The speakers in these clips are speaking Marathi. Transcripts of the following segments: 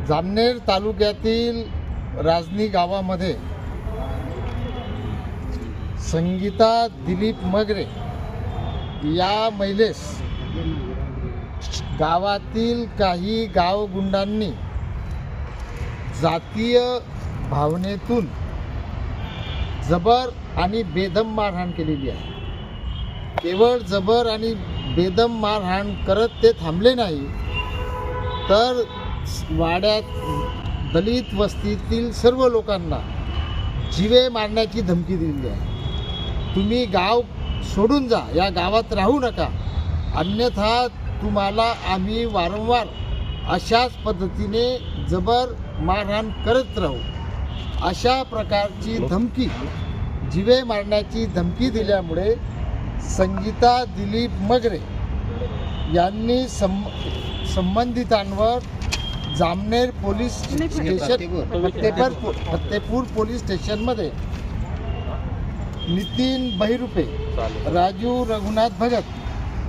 जामनेर तालुक्यातील राजनी गावामध्ये संगीता दिलीप मगरे या महिलेस गावातील काही गावगुंडांनी जातीय भावनेतून जबर आणि बेदम मारहाण केलेली आहे. केवळ जबर आणि बेदम मारहाण करत ते थांबले नाही, तर वाड्यात दलित वस्तीतील सर्व लोकांना जीवे मारण्याची धमकी दिलेली आहे. तुम्ही गाव सोडून जा, या गावात राहू नका, अन्यथा तुम्हाला आम्ही वारंवार अशाच पद्धतीने जबर मारहाण करत राहू, अशा प्रकारची धमकी, जीवे मारण्याची धमकी दिल्यामुळे संगीता दिलीप मगरे यांनी संबंधितांवर Jamner police station Fattepur police स्टेशनमध्ये नितीन बहिरुपे, राजू रघुनाथ भगत,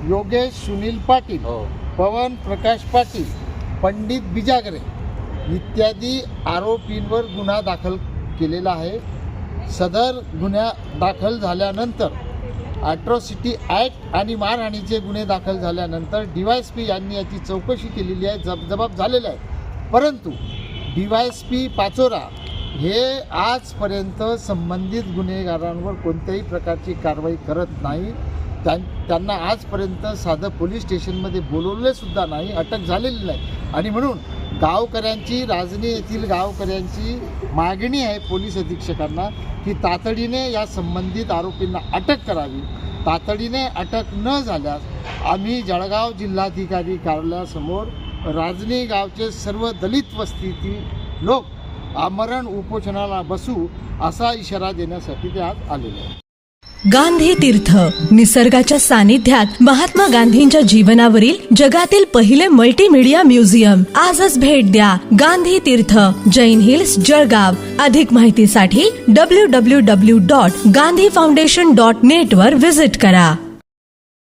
योगेश सुनील पाटील, पवन प्रकाश पाटील, पंडित बिजागरे इत्यादी आरोपींवर गुन्हा दाखल केलेला आहे. सदर गुन्हा दाखल झाल्यानंतर ॲट्रॉसिटी ॲक्ट आणि मारहाणीचे गुन्हे दाखल झाल्यानंतर DYSP यांनी याची चौकशी केलेली आहे, जबाब झालेला आहे. परंतु DYSP पाचोरा हे आजपर्यंत संबंधित गुन्हेगारांवर कोणत्याही प्रकारची कारवाई करत नाही. त्यांना आजपर्यंत साधं पोलीस स्टेशनमध्ये बोलवलेसुद्धा नाही, अटक झालेली नाही. आणि म्हणून गावकऱ्यांची, राजनी येथील गावकऱ्यांची मागणी आहे पोलीस अधीक्षकांना की तातडीने या संबंधित आरोपींना अटक करावी. तातडीने अटक न झाल्यास आम्ही जळगाव जिल्हाधिकारी कार्यालयासमोर राजनी गावचे सर्व दलित वस्तीतील लोक आमरण उपोषणाला बसू, असा इशारा देण्यासाठी ते आज आलेले आहे. गांधी तीर्थ, निसर्गाच्या सानिध्यात महात्मा गांधींच्या जीवनावरील जगातील पहिले मल्टीमीडिया म्युझियम. आजच भेट द्या. गांधी तीर्थ, जैन हिल्स, जळगाव. अधिक माहितीसाठी www.gandhifoundation.net वर व्हिजिट करा.